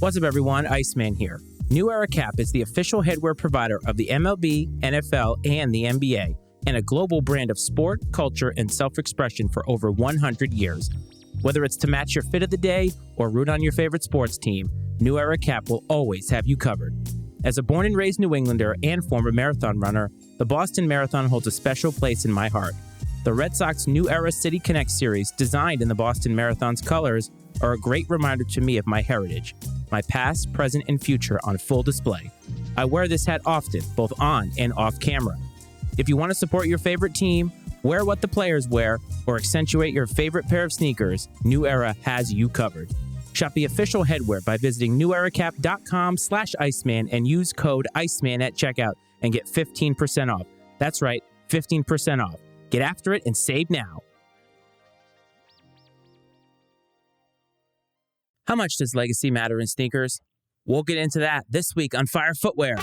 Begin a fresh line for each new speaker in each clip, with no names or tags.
What's up, everyone? Iceman here. New Era Cap is the official headwear provider of the MLB, NFL, and the NBA, and a global brand of sport, culture, and self-expression for over 100 years. Whether it's to match your fit of the day or root on your favorite sports team, New Era Cap will always have you covered. As a born and raised New Englander and former marathon runner, the Boston Marathon holds a special place in my heart. The Red Sox New Era City Connect series, designed in the Boston Marathon's colors, are a great reminder to me of my heritage, my past, present, and future on full display. I wear this hat often, both on and off camera. If you want to support your favorite team, wear what the players wear, or accentuate your favorite pair of sneakers, New Era has you covered. Shop the official headwear by visiting neweracap.com/Iceman and use code Iceman at checkout and get 15% off. That's right, 15% off. Get after it and save now. How much does legacy matter in sneakers? We'll get into that this week on Fire Footwear.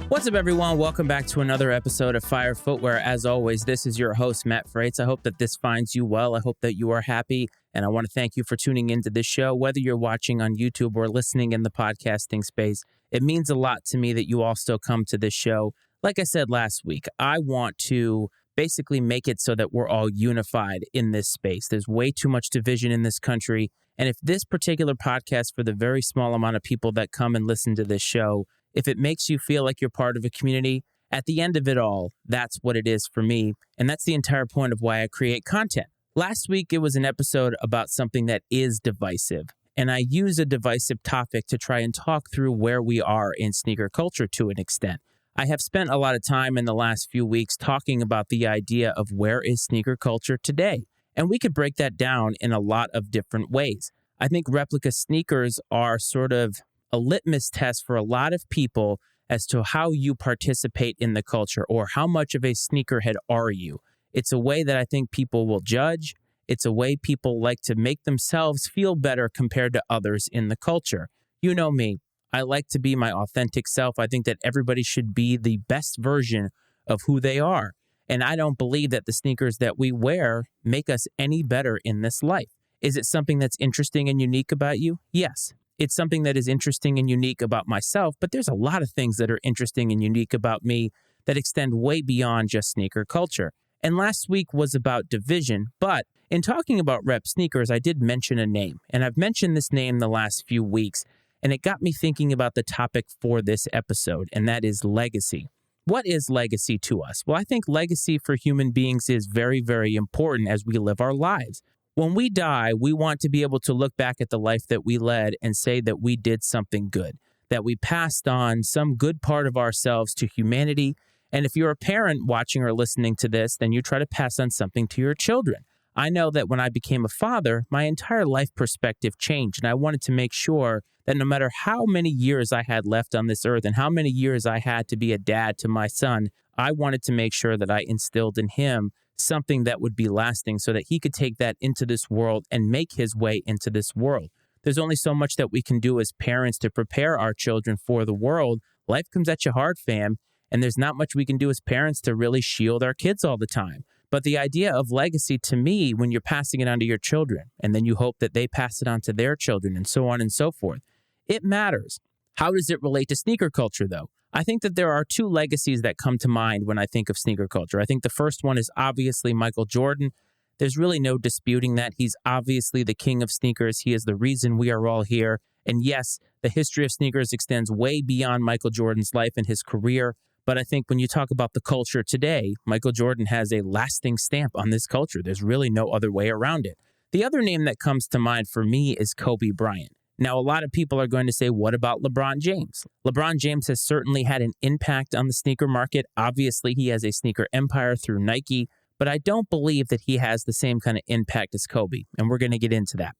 What's up, everyone? Welcome back to another episode of Fire Footwear. As always, this is your host, Matt Frates. I hope that this finds you well. I hope that you are happy, and I want to thank you for tuning into this show. Whether you're watching on YouTube or listening in the podcasting space, it means a lot to me that you all still come to this show. Like I said last week, I want to basically make it so that we're all unified in this space. There's way too much division in this country, and if this particular podcast, for the very small amount of people that come and listen to this show, if it makes you feel like you're part of a community, at the end of it all, that's what it is for me. And that's the entire point of why I create content. Last week, it was an episode about something that is divisive. And I use a divisive topic to try and talk through where we are in sneaker culture to an extent. I have spent a lot of time in the last few weeks talking about the idea of where is sneaker culture today. And we could break that down in a lot of different ways. I think replica sneakers are sort of a litmus test for a lot of people as to how you participate in the culture or how much of a sneakerhead are you. It's a way that I think people will judge. It's a way people like to make themselves feel better compared to others in the culture. You know me. I like to be my authentic self. I think that everybody should be the best version of who they are. And I don't believe that the sneakers that we wear make us any better in this life. Is it something that's interesting and unique about you? Yes. It's something that is interesting and unique about myself, but there's a lot of things that are interesting and unique about me that extend way beyond just sneaker culture. And last week was about division, but in talking about rep sneakers, I did mention a name, and I've mentioned this name the last few weeks, and it got me thinking about the topic for this episode, and that is legacy. What is legacy to us? Well, I think legacy for human beings is very, very important as we live our lives. When we die, we want to be able to look back at the life that we led and say that we did something good, that we passed on some good part of ourselves to humanity. And if you're a parent watching or listening to this, then you try to pass on something to your children. I know that when I became a father, my entire life perspective changed, and I wanted to make sure that no matter how many years I had left on this earth and how many years I had to be a dad to my son, I wanted to make sure that I instilled in him something that would be lasting so that he could take that into this world and make his way into this world. There's only so much that we can do as parents to prepare our children for the world. Life comes at you hard, fam, and there's not much we can do as parents to really shield our kids all the time. But the idea of legacy to me, when you're passing it on to your children, and then you hope that they pass it on to their children and so on and so forth, it matters. How does it relate to sneaker culture, though? I think that there are two legacies that come to mind when I think of sneaker culture. I think the first one is obviously Michael Jordan. There's really no disputing that. He's obviously the king of sneakers. He is the reason we are all here. And yes, the history of sneakers extends way beyond Michael Jordan's life and his career. But I think when you talk about the culture today, Michael Jordan has a lasting stamp on this culture. There's really no other way around it. The other name that comes to mind for me is Kobe Bryant. Now, a lot of people are going to say, what about LeBron James? LeBron James has certainly had an impact on the sneaker market. Obviously, he has a sneaker empire through Nike, but I don't believe that he has the same kind of impact as Kobe, and we're going to get into that.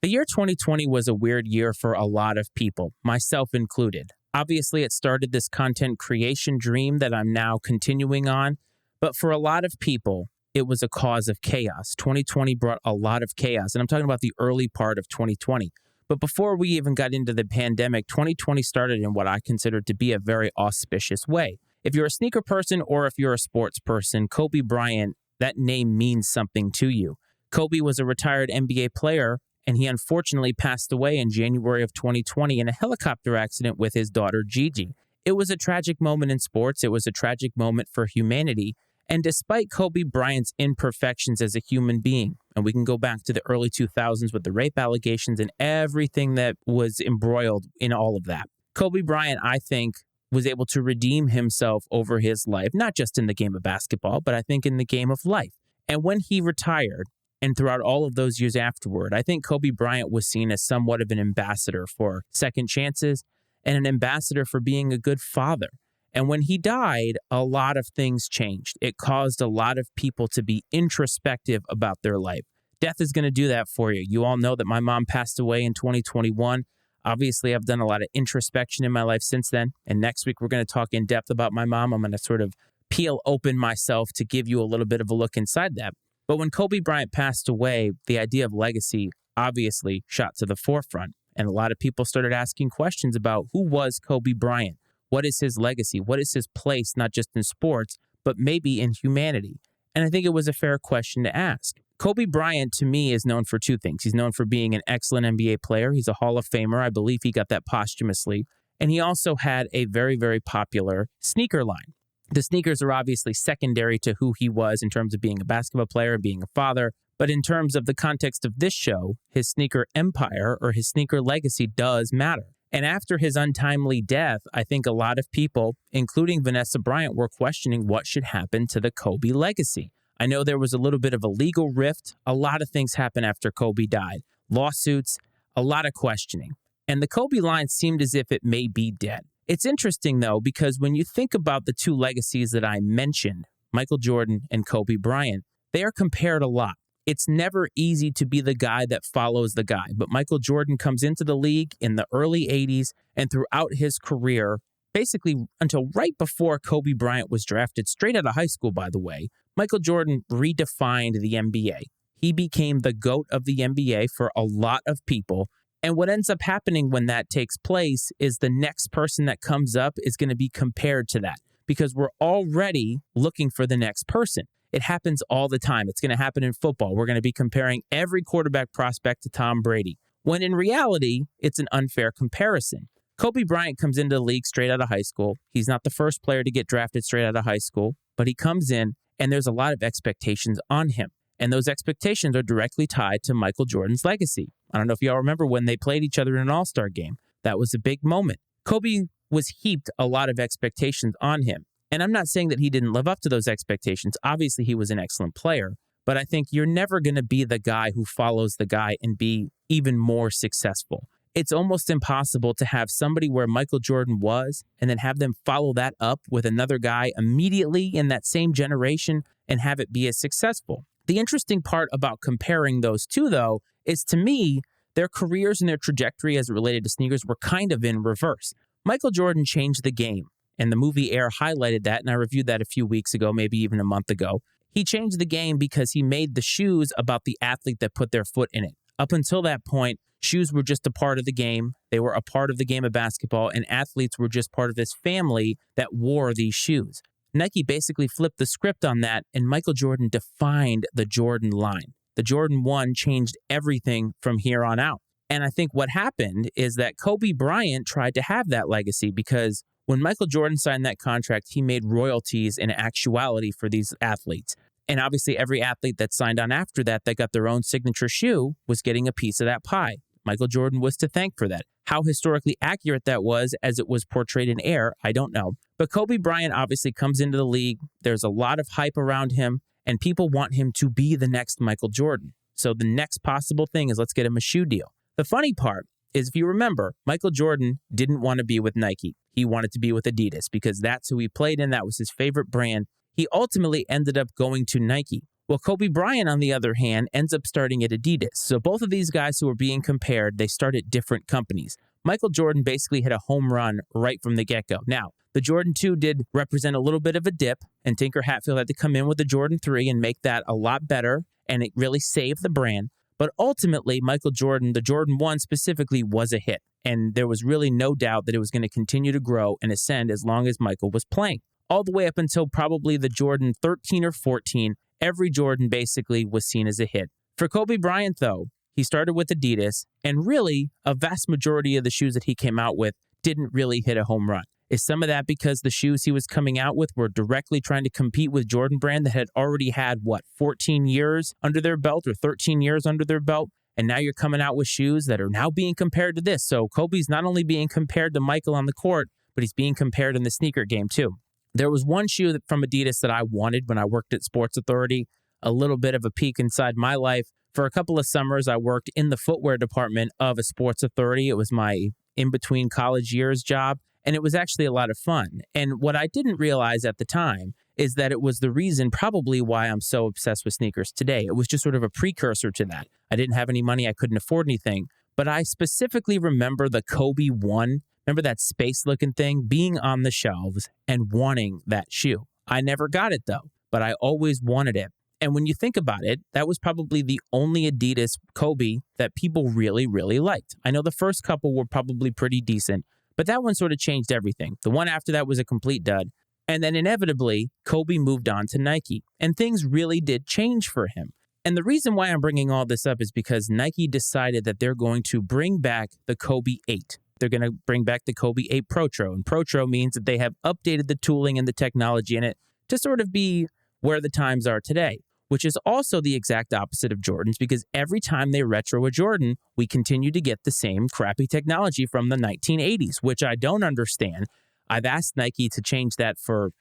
The year 2020 was a weird year for a lot of people, myself included. Obviously, it started this content creation dream that I'm now continuing on, but for a lot of people, it was a cause of chaos. 2020 brought a lot of chaos, and I'm talking about the early part of 2020. But before we even got into the pandemic, 2020 started in what I consider to be a very auspicious way. If you're a sneaker person or if you're a sports person, Kobe Bryant, that name means something to you. Kobe was a retired NBA player, and he unfortunately passed away in January of 2020 in a helicopter accident with his daughter, Gigi. It was a tragic moment in sports. It was a tragic moment for humanity. And despite Kobe Bryant's imperfections as a human being, and we can go back to the early 2000s with the rape allegations and everything that was embroiled in all of that, Kobe Bryant, I think, was able to redeem himself over his life, not just in the game of basketball, but I think in the game of life. And when he retired, and throughout all of those years afterward, I think Kobe Bryant was seen as somewhat of an ambassador for second chances and an ambassador for being a good father. And when he died, a lot of things changed. It caused a lot of people to be introspective about their life. Death is going to do that for you. You all know that my mom passed away in 2021. Obviously, I've done a lot of introspection in my life since then. And next week, we're going to talk in depth about my mom. I'm going to sort of peel open myself to give you a little bit of a look inside that. But when Kobe Bryant passed away, the idea of legacy obviously shot to the forefront. And a lot of people started asking questions about who was Kobe Bryant? What is his legacy? What is his place, not just in sports, but maybe in humanity? And I think it was a fair question to ask. Kobe Bryant, to me, is known for two things. He's known for being an excellent NBA player. He's a Hall of Famer. I believe he got that posthumously. And he also had a very, very popular sneaker line. The sneakers are obviously secondary to who he was in terms of being a basketball player and being a father. But in terms of the context of this show, his sneaker empire or his sneaker legacy does matter. And after his untimely death, I think a lot of people, including Vanessa Bryant, were questioning what should happen to the Kobe legacy. I know there was a little bit of a legal rift. A lot of things happened after Kobe died. Lawsuits, a lot of questioning. And the Kobe line seemed as if it may be dead. It's interesting, though, because when you think about the two legacies that I mentioned, Michael Jordan and Kobe Bryant, they are compared a lot. It's never easy to be the guy that follows the guy. But Michael Jordan comes into the league in the early 80s and throughout his career, basically until right before Kobe Bryant was drafted, straight out of high school, by the way, Michael Jordan redefined the NBA. He became the GOAT of the NBA for a lot of people. And what ends up happening when that takes place is the next person that comes up is going to be compared to that because we're already looking for the next person. It happens all the time. It's going to happen in football. We're going to be comparing every quarterback prospect to Tom Brady, when in reality, it's an unfair comparison. Kobe Bryant comes into the league straight out of high school. He's not the first player to get drafted straight out of high school, but he comes in and there's a lot of expectations on him. And those expectations are directly tied to Michael Jordan's legacy. I don't know if y'all remember when they played each other in an all-star game. That was a big moment. Kobe was heaped a lot of expectations on him. And I'm not saying that he didn't live up to those expectations. Obviously, he was an excellent player. But I think you're never going to be the guy who follows the guy and be even more successful. It's almost impossible to have somebody where Michael Jordan was and then have them follow that up with another guy immediately in that same generation and have it be as successful. The interesting part about comparing those two, though, is to me, their careers and their trajectory as it related to sneakers were kind of in reverse. Michael Jordan changed the game. And the movie Air highlighted that, and I reviewed that a few weeks ago, maybe even a month ago. He changed the game because he made the shoes about the athlete that put their foot in it. Up until that point, shoes were just a part of the game. They were a part of the game of basketball, and athletes were just part of this family that wore these shoes. Nike basically flipped the script on that, and Michael Jordan defined the Jordan line. The Jordan 1 changed everything from here on out. And I think what happened is that Kobe Bryant tried to have that legacy because when Michael Jordan signed that contract, he made royalties in actuality for these athletes. And obviously, every athlete that signed on after that got their own signature shoe was getting a piece of that pie. Michael Jordan was to thank for that. How historically accurate that was as it was portrayed in Air, I don't know. But Kobe Bryant obviously comes into the league. There's a lot of hype around him, and people want him to be the next Michael Jordan. So the next possible thing is let's get him a shoe deal. The funny part is, if you remember, Michael Jordan didn't want to be with Nike. He wanted to be with Adidas because that's who he played in. That was his favorite brand. He ultimately ended up going to Nike. Well, Kobe Bryant, on the other hand, ends up starting at Adidas. So both of these guys who are being compared, they start at different companies. Michael Jordan basically hit a home run right from the get-go. Now, the Jordan 2 did represent a little bit of a dip, and Tinker Hatfield had to come in with the Jordan 3 and make that a lot better, and it really saved the brand. But ultimately, Michael Jordan, the Jordan 1 specifically, was a hit, and there was really no doubt that it was going to continue to grow and ascend as long as Michael was playing. All the way up until probably the Jordan 13 or 14, every Jordan basically was seen as a hit. For Kobe Bryant, though, he started with Adidas, and really, a vast majority of the shoes that he came out with didn't really hit a home run. Is some of that because the shoes he was coming out with were directly trying to compete with Jordan Brand that had already had, 14 years under their belt or 13 years under their belt? And now you're coming out with shoes that are now being compared to this. So Kobe's not only being compared to Michael on the court, but he's being compared in the sneaker game too. There was one shoe from Adidas that I wanted when I worked at Sports Authority, a little bit of a peek inside my life. For a couple of summers, I worked in the footwear department of a Sports Authority. It was my in-between college years job, and it was actually a lot of fun. And what I didn't realize at the time is that it was the reason probably why I'm so obsessed with sneakers today. It was just sort of a precursor to that. I didn't have any money. I couldn't afford anything. But I specifically remember the Kobe 1. Remember that space-looking thing? Being on the shelves and wanting that shoe. I never got it, though, but I always wanted it. And when you think about it, that was probably the only Adidas Kobe that people really, really liked. I know the first couple were probably pretty decent, but that one sort of changed everything. The one after that was a complete dud. And then inevitably, Kobe moved on to Nike, and things really did change for him. And the reason why I'm bringing all this up is because Nike decided that they're going to bring back the Kobe 8. They're going to bring back the Kobe 8 Protro. And Protro means that they have updated the tooling and the technology in it to sort of be where the times are today, which is also the exact opposite of Jordan's, because every time they retro a Jordan, we continue to get the same crappy technology from the 1980s, which I don't understand. I've asked Nike to change that for,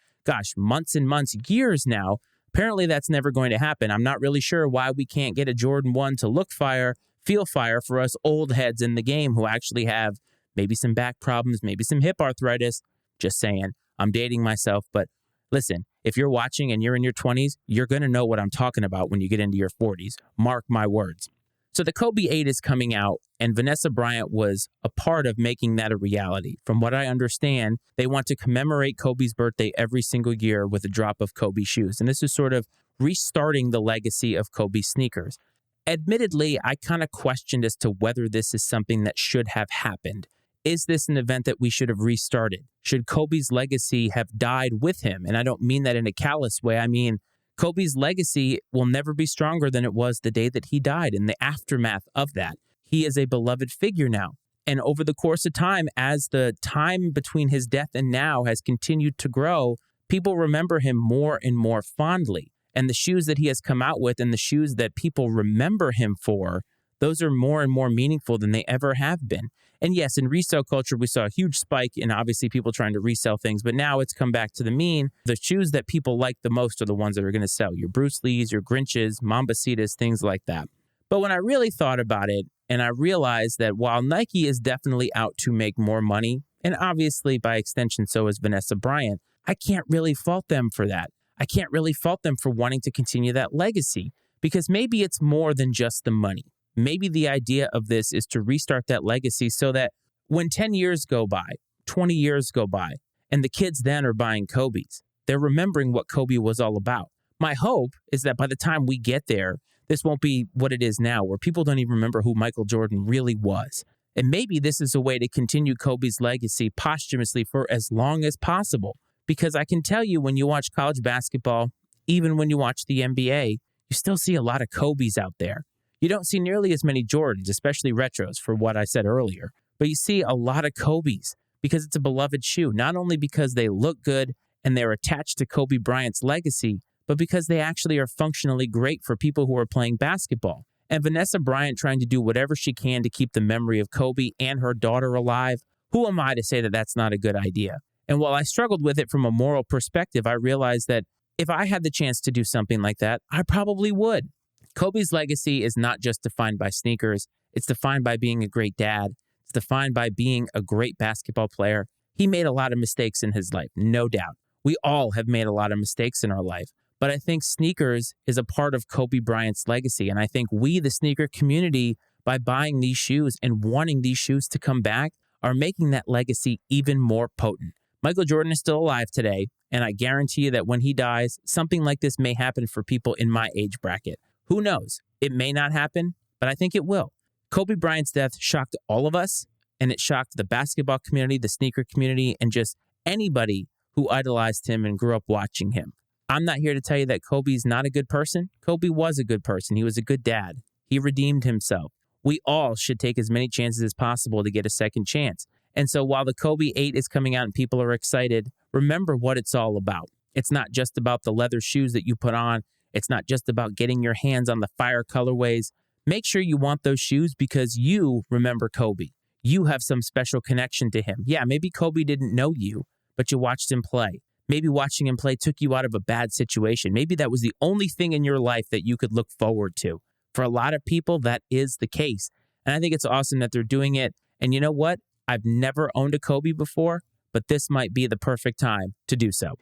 months and months, years now. Apparently that's never going to happen. I'm not really sure why we can't get a Jordan 1 to look fire, feel fire for us old heads in the game who actually have maybe some back problems, maybe some hip arthritis. Just saying, I'm dating myself, but listen, if you're watching and you're in your 20s, you're going to know what I'm talking about when you get into your 40s. Mark my words. So the Kobe 8 is coming out, and Vanessa Bryant was a part of making that a reality. From what I understand, they want to commemorate Kobe's birthday every single year with a drop of Kobe shoes. And this is sort of restarting the legacy of Kobe sneakers. Admittedly, I kind of questioned as to whether this is something that should have happened. Is this an event that we should have restarted? Should Kobe's legacy have died with him? And I don't mean that in a callous way. I mean, Kobe's legacy will never be stronger than it was the day that he died in the aftermath of that. He is a beloved figure now. And over the course of time, as the time between his death and now has continued to grow, people remember him more and more fondly. And the shoes that he has come out with and the shoes that people remember him for, those are more and more meaningful than they ever have been. And yes, in resale culture, we saw a huge spike in obviously people trying to resell things, but now it's come back to the mean. The shoes that people like the most are the ones that are going to sell. Your Bruce Lees, your Grinches, Mambasitas, things like that. But when I really thought about it, and I realized that while Nike is definitely out to make more money, and obviously by extension so is Vanessa Bryant, I can't really fault them for that. I can't really fault them for wanting to continue that legacy, because maybe it's more than just the money. Maybe the idea of this is to restart that legacy so that when 10 years go by, 20 years go by, and the kids then are buying Kobe's, they're remembering what Kobe was all about. My hope is that by the time we get there, this won't be what it is now, where people don't even remember who Michael Jordan really was. And maybe this is a way to continue Kobe's legacy posthumously for as long as possible. Because I can tell you, when you watch college basketball, even when you watch the NBA, you still see a lot of Kobe's out there. You don't see nearly as many Jordans, especially retros, for what I said earlier. But you see a lot of Kobe's because it's a beloved shoe, not only because they look good and they're attached to Kobe Bryant's legacy, but because they actually are functionally great for people who are playing basketball. And Vanessa Bryant trying to do whatever she can to keep the memory of Kobe and her daughter alive, who am I to say that that's not a good idea? And while I struggled with it from a moral perspective, I realized that if I had the chance to do something like that, I probably would. Kobe's legacy is not just defined by sneakers. It's defined by being a great dad. It's defined by being a great basketball player. He made a lot of mistakes in his life, no doubt. We all have made a lot of mistakes in our life. But I think sneakers is a part of Kobe Bryant's legacy. And I think we, the sneaker community, by buying these shoes and wanting these shoes to come back, are making that legacy even more potent. Michael Jordan is still alive today, and I guarantee you that when he dies, something like this may happen for people in my age bracket. Who knows? It may not happen, but I think it will. Kobe Bryant's death shocked all of us, and it shocked the basketball community, the sneaker community, and just anybody who idolized him and grew up watching him. I'm not here to tell you that Kobe's not a good person. Kobe was a good person. He was a good dad. He redeemed himself. We all should take as many chances as possible to get a second chance. And so while the Kobe 8 is coming out and people are excited, remember what it's all about. It's not just about the leather shoes that you put on. It's not just about getting your hands on the fire colorways. Make sure you want those shoes because you remember Kobe. You have some special connection to him. Yeah, maybe Kobe didn't know you, but you watched him play. Maybe watching him play took you out of a bad situation. Maybe that was the only thing in your life that you could look forward to. For a lot of people, that is the case. And I think it's awesome that they're doing it. And you know what? I've never owned a Kobe before, but this might be the perfect time to do so.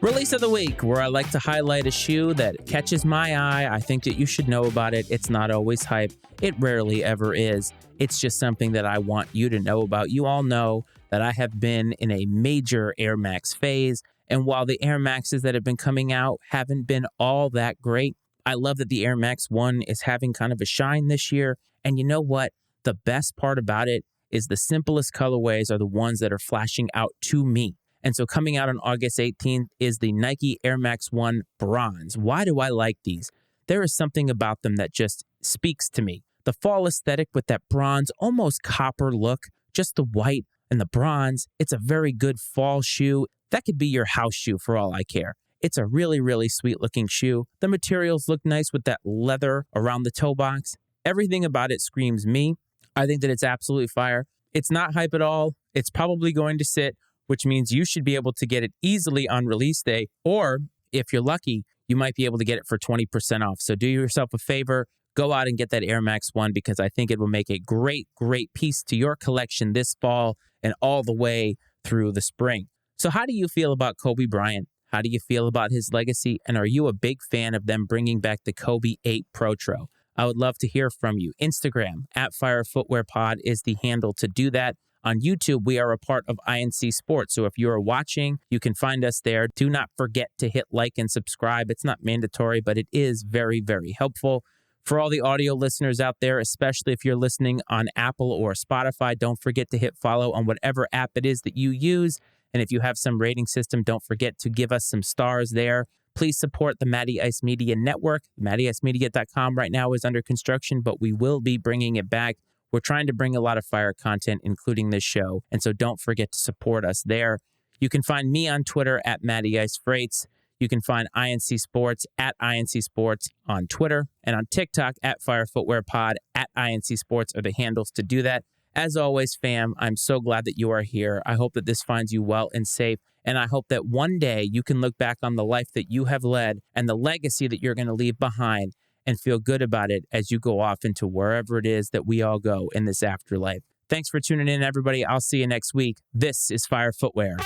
Release of the week, where I like to highlight a shoe that catches my eye. I think that you should know about it. It's not always hype. It rarely ever is. It's just something that I want you to know about. You all know that I have been in a major Air Max phase. And while the Air Maxes that have been coming out haven't been all that great, I love that the Air Max 1 is having kind of a shine this year. And you know what? The best part about it is the simplest colorways are the ones that are flashing out to me. And so coming out on August 18th is the Nike Air Max 1 Bronze. Why do I like these? There is something about them that just speaks to me. The fall aesthetic with that bronze, almost copper look, just the white and the bronze. It's a very good fall shoe. That could be your house shoe for all I care. It's a really, really sweet looking shoe. The materials look nice with that leather around the toe box. Everything about it screams me. I think that it's absolutely fire. It's not hype at all. It's probably going to sit, which means you should be able to get it easily on release day. Or if you're lucky, you might be able to get it for 20% off. So do yourself a favor, go out and get that Air Max 1 because I think it will make a great, great piece to your collection this fall and all the way through the spring. So how do you feel about Kobe Bryant? How do you feel about his legacy? And are you a big fan of them bringing back the Kobe 8 Protro? I would love to hear from you. Instagram, @FireFootwearPod is the handle to do that. On YouTube, we are a part of INC Sports. So if you are watching, you can find us there. Do not forget to hit like and subscribe. It's not mandatory, but it is very, very helpful. For all the audio listeners out there, especially if you're listening on Apple or Spotify, don't forget to hit follow on whatever app it is that you use. And if you have some rating system, don't forget to give us some stars there. Please support the Matty Ice Media Network. MattyIceMedia.com right now is under construction, but we will be bringing it back. We're trying to bring a lot of fire content, including this show. And so don't forget to support us there. You can find me on Twitter @MattyIceFreights. You can find INC Sports @INC Sports on Twitter and on TikTok @FireFootwearPod. @INC Sports are the handles to do that. As always, fam, I'm so glad that you are here. I hope that this finds you well and safe. And I hope that one day you can look back on the life that you have led and the legacy that you're going to leave behind and feel good about it as you go off into wherever it is that we all go in this afterlife. Thanks for tuning in, everybody. I'll see you next week. This is Fire Footwear.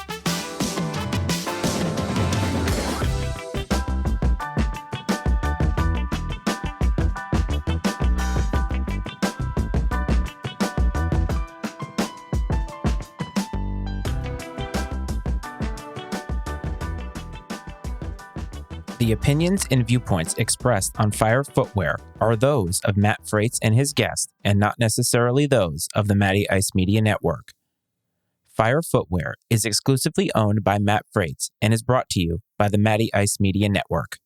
The opinions and viewpoints expressed on Fire Footwear are those of Matt Freights and his guests, and not necessarily those of the Matty Ice Media Network. Fire Footwear is exclusively owned by Matt Freights and is brought to you by the Matty Ice Media Network.